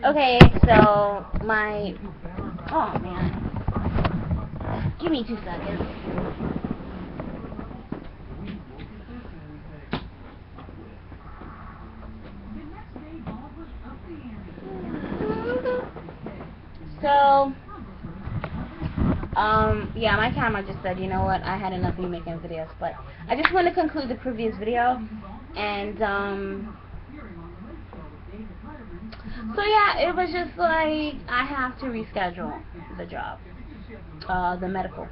Okay, so my... Oh, man. Give me 2 seconds. So, yeah, my camera just said, you know what, I had enough of you making videos, but I just want to conclude the previous video, and, so yeah, it was just like, I have to reschedule the job, the medical,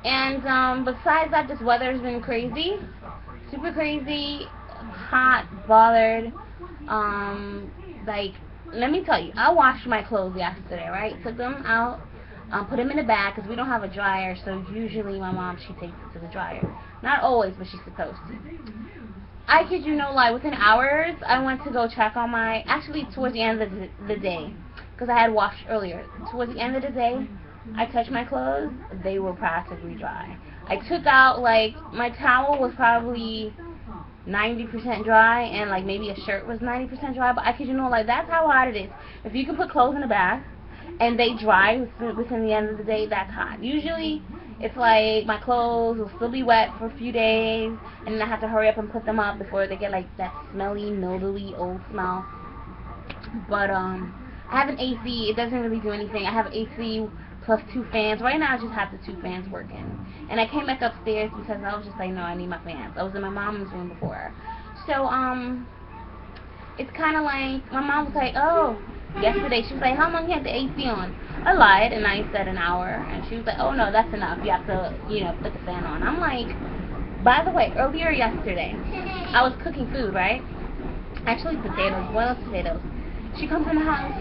and, besides that, this weather has been crazy, super crazy, hot, bothered, like, let me tell you, I washed my clothes yesterday, right? Took them out, put them in the bag, because we don't have a dryer, so usually my mom, she takes it to the dryer. Not always, but she's supposed to. I kid you no lie, within hours, I went to go check on my, actually towards the end of the day, because I had washed earlier. Towards the end of the day, I touched my clothes, they were practically dry. I took out, like, my towel was probably 90% dry, and like maybe a shirt was 90% dry, but I kid you know, like, that's how hot it is. If you can put clothes in a bag and they dry within the end of the day, that's hot. Usually it's like my clothes will still be wet for a few days, and then I have to hurry up and put them up before they get like that smelly, mildewy, old smell. But I have an AC. It doesn't really do anything. I have AC plus 2 fans. Right now I just have the 2 fans working. And I came back upstairs because I was just like, no, I need my fans. I was in my mom's room before. So it's kind of like, my mom was like, oh, yesterday she was like, how long you had the AC on? I lied and I said an hour, and she was like, oh no, that's enough, you have to, you know, put the fan on. I'm like, by the way, earlier yesterday I was cooking food, right? Actually potatoes, boiled potatoes. She comes in the house,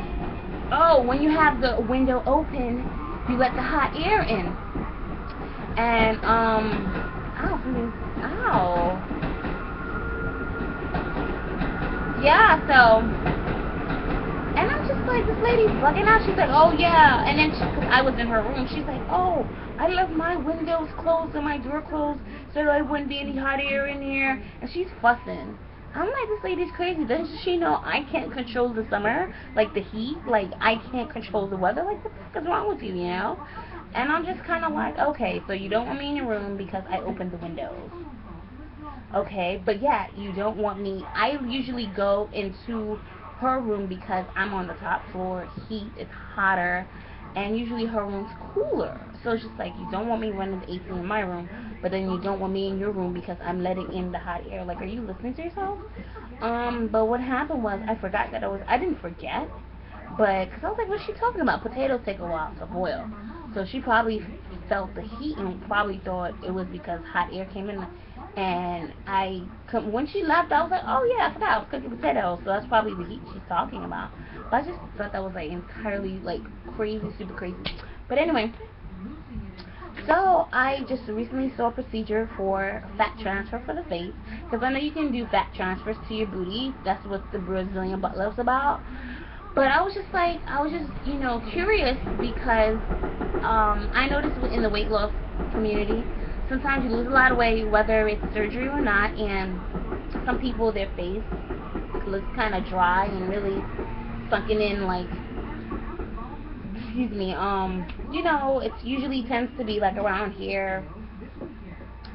oh, when you have the window open, you let the hot air in. And ow, yeah, so, and I'm just like, this lady's bugging out. She's like, oh yeah, and then cause I was in her room, she's like, oh, I left my windows closed and my door closed so there wouldn't be any hot air in here, and she's fussing. I'm like, this lady's crazy. Doesn't she know I can't control the summer, like the heat? Like, I can't control the weather? Like, what the fuck is wrong with you, you know? And I'm just kind of like, okay, so you don't want me in your room because I opened the windows. Okay, but yeah, you don't want me. I usually go into her room because I'm on the top floor, heat, it's hotter, and usually her room's cooler. So it's just like, you don't want me running the AC in my room, but then you don't want me in your room because I'm letting in the hot air. Like, are you listening to yourself? But what happened was, I forgot that I didn't forget, but, because I was like, what's she talking about? Potatoes take a while to boil. So she probably felt the heat and probably thought it was because hot air came in. And when she left, I was like, oh yeah, I forgot I was cooking potatoes. So that's probably the heat she's talking about. But I just thought that was like entirely like crazy, super crazy. But anyway, so I just recently saw a procedure for fat transfer for the face. Because I know you can do fat transfers to your booty. That's what the Brazilian butt lift's about. But I was just like, you know, curious because I noticed in the weight loss community, sometimes you lose a lot of weight, whether it's surgery or not, and some people, their face looks kind of dry and really sunken in, like, excuse me, you know, it usually tends to be like around here,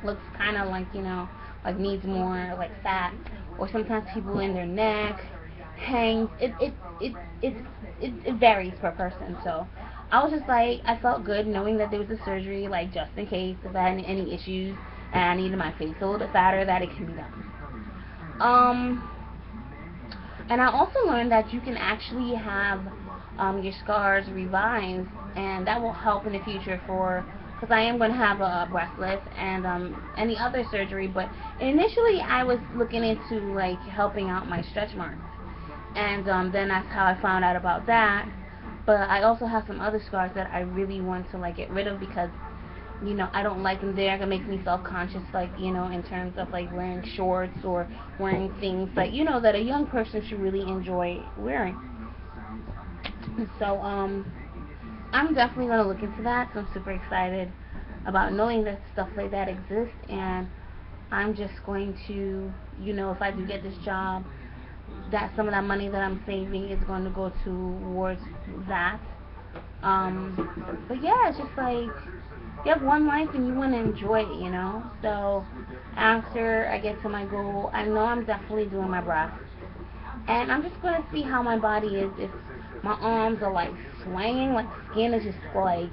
looks kind of like, you know, like needs more, like, fat, or sometimes people in their neck, hangs, it varies per person. So I was just like, I felt good knowing that there was a surgery, like, just in case if I had any issues and I needed my face a little bit fatter, that it can be done. And I also learned that you can actually have your scars revised, and that will help in the future for, because I am going to have a breast lift and any other surgery. But initially I was looking into like helping out my stretch marks, and then that's how I found out about that. But I also have some other scars that I really want to like get rid of because, you know, I don't like them. They're gonna make me self-conscious, like, you know, in terms of like wearing shorts or wearing things like, you know, that a young person should really enjoy wearing. So I'm definitely gonna look into that. So I'm super excited about knowing that stuff like that exists, and I'm just going to, you know, if I do get this job, that some of that money that I'm saving is going to go towards that. But yeah, it's just like you have one life and you want to enjoy it, you know. So after I get to my goal, I know I'm definitely doing my breath, and I'm just gonna see how my body is. If my arms are like swaying, like skin is just like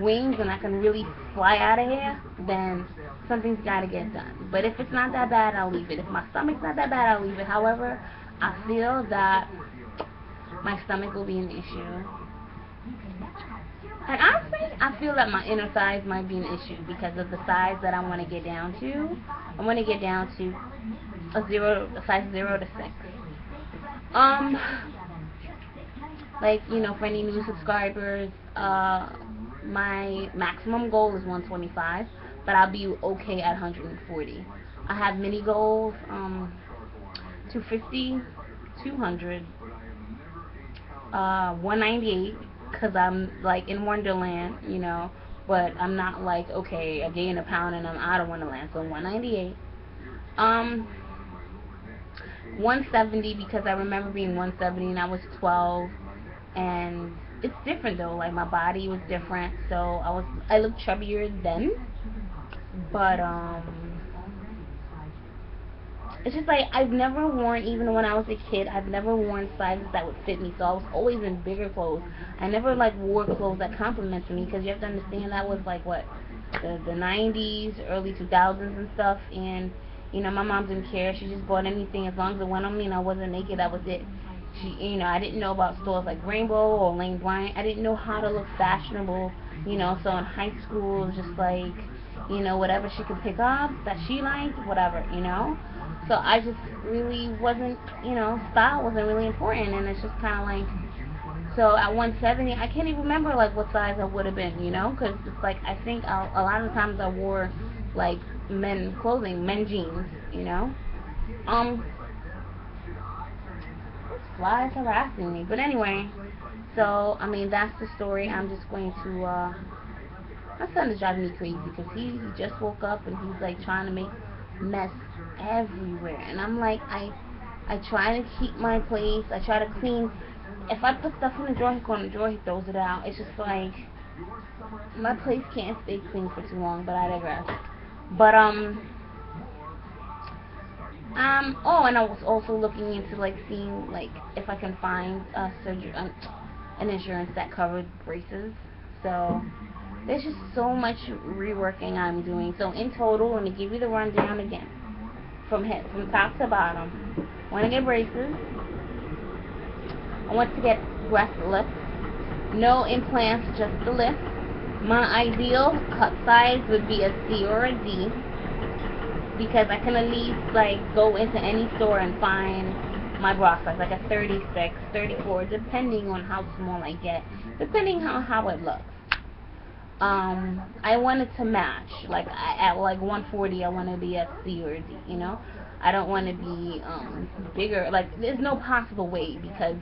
wings, and I can really fly out of here, then something's got to get done. But if it's not that bad, I'll leave it. If my stomach's not that bad, I'll leave it. However, I feel that my stomach will be an issue. And honestly, I feel that my inner thighs might be an issue because of the size that I want to get down to. I want to get down to a size 0 to 6. Um, like, you know, for any new subscribers, my maximum goal is 125, but I'll be okay at 140. I have mini goals, 250, 200, 198, because I'm like in Wonderland, you know, but I'm not like, okay, I gained a pound and I'm out of Wonderland, so 198. 170, because I remember being 170 and I was 12, and it's different though, like my body was different, so I looked chubbier then, but it's just like I've never worn, even when I was a kid, I've never worn sizes that would fit me, so I was always in bigger clothes. I never like wore clothes that complimented me, because you have to understand that was like what, the 90s, early 2000s and stuff, and you know, my mom didn't care. She just bought anything as long as it went on me and I wasn't naked, that was it. You know, I didn't know about stores like Rainbow or Lane Bryant. I didn't know how to look fashionable, you know, so in high school it was just like, you know, whatever she could pick up that she liked, whatever, you know. So I just really wasn't, you know, style wasn't really important, and it's just kind of like, so at 170, I can't even remember like what size I would have been, you know, because it's like I think a lot of times I wore like men clothing, men jeans, you know. This fly is harassing me, but anyway. So I mean that's the story. I'm just going to. My son is driving me crazy because he just woke up and he's like trying to make mess everywhere, and I'm like I try to keep my place. I try to clean. If I put stuff in the drawer, he goes in the drawer, he throws it out. It's just like my place can't stay clean for too long. But I digress. But oh, and I was also looking into like seeing like if I can find surgery, an insurance that covered braces. So there's just so much reworking I'm doing. So in total, let me give you the rundown again, from top to bottom. I want to get braces. I want to get breast lift. No implants, just the lift. My ideal cut size would be a C or a D, because I can at least like go into any store and find my bra size, like a 36, 34, depending on how small I get, depending on how it looks. I want it to match. Like at like 140, I want to be a C or a D. You know, I don't want to be bigger. Like there's no possible way, because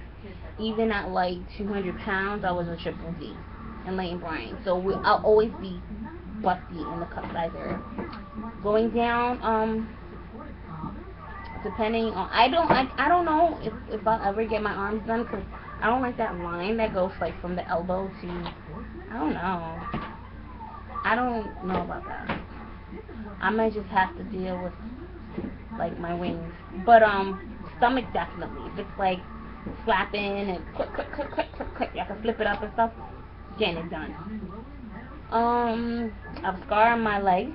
even at like 200 pounds, I was a triple D in Lane Bryant. So I'll always be busty in the cut size area. Going down, depending on, I don't know if I'll ever get my arms done, because I don't like that line that goes like from the elbow to, I don't know. I don't know about that. I might just have to deal with like my wings. But stomach definitely. If it's like slapping and click click click click click click, I can flip it up and stuff, getting it done. I have a scar on my leg,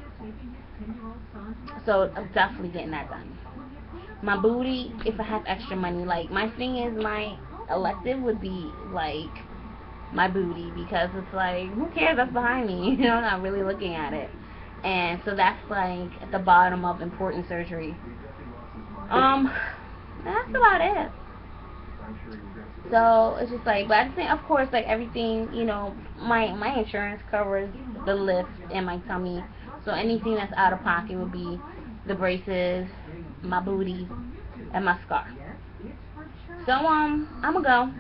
so I'm definitely getting that done. My booty, if I have extra money, like my thing is, my elective would be like my booty, because it's like, who cares, that's behind me, you know, not really looking at it. And so that's like at the bottom of important surgery. That's about it. So it's just like, but I think, of course, like everything, you know, my insurance covers the lift and my tummy. So anything that's out of pocket would be the braces, my booty, and my scar. So I'm gonna go.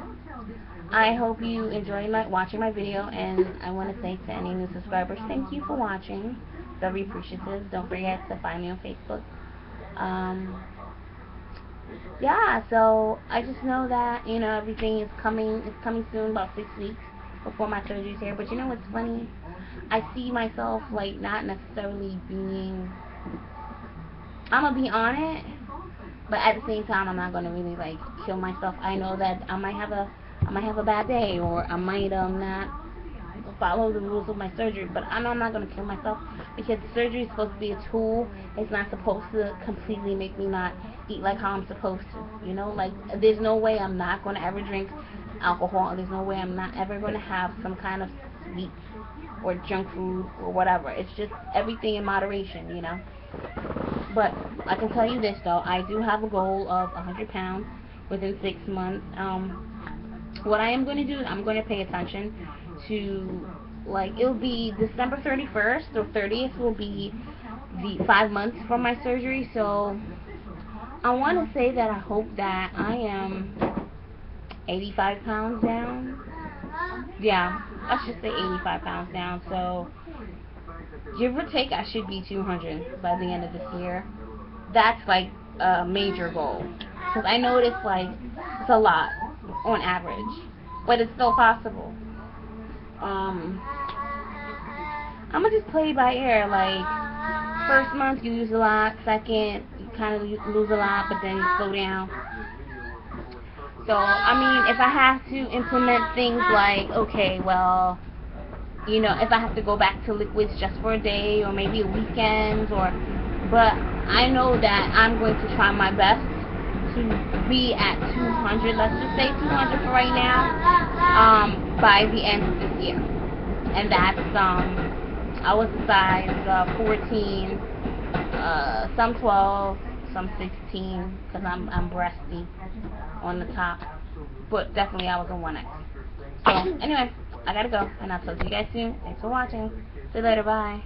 I hope you enjoyed watching my video, and I want to say to any new subscribers, thank you for watching. Very appreciative. Don't forget to find me on Facebook. yeah, so I just know that, you know, everything is coming. It's coming soon, about 6 weeks before my surgery's here. But you know what's funny? I see myself like not necessarily being. I'm gonna be on it, but at the same time, I'm not gonna really like kill myself. I know that I might have a bad day, or I might not follow the rules of my surgery. But I know I'm not gonna kill myself because surgery is supposed to be a tool. It's not supposed to completely make me not eat like how I'm supposed to. You know, like there's no way I'm not gonna ever drink alcohol. There's no way I'm not ever gonna have some kind of sweets or junk food or whatever. It's just everything in moderation. You know. But I can tell you this though, I do have a goal of 100 pounds within 6 months. What I am going to do is I'm going to pay attention to, like, it'll be December 31st or 30th will be the 5 months from my surgery. So I want to say that I hope that I am 85 pounds down. Yeah, I should say 85 pounds down. So give or take, I should be 200 by the end of this year. That's like a major goal. Because I notice like it's a lot on average, but it's still possible. Um, I'm gonna just play by ear. Like first month you lose a lot, second you kind of lose a lot, but then you slow down. So I mean, if I have to implement things like, okay, well, you know, if I have to go back to liquids just for a day or maybe a weekend, or, but I know that I'm going to try my best to be at 200, let's just say 200 for right now, by the end of this year. And that's, I was a size 14, some 12, some 16, because I'm breasty on the top, but definitely I was a 1X. So, anyway, I gotta go, and I'll talk to you guys soon. Thanks for watching. See you later, bye.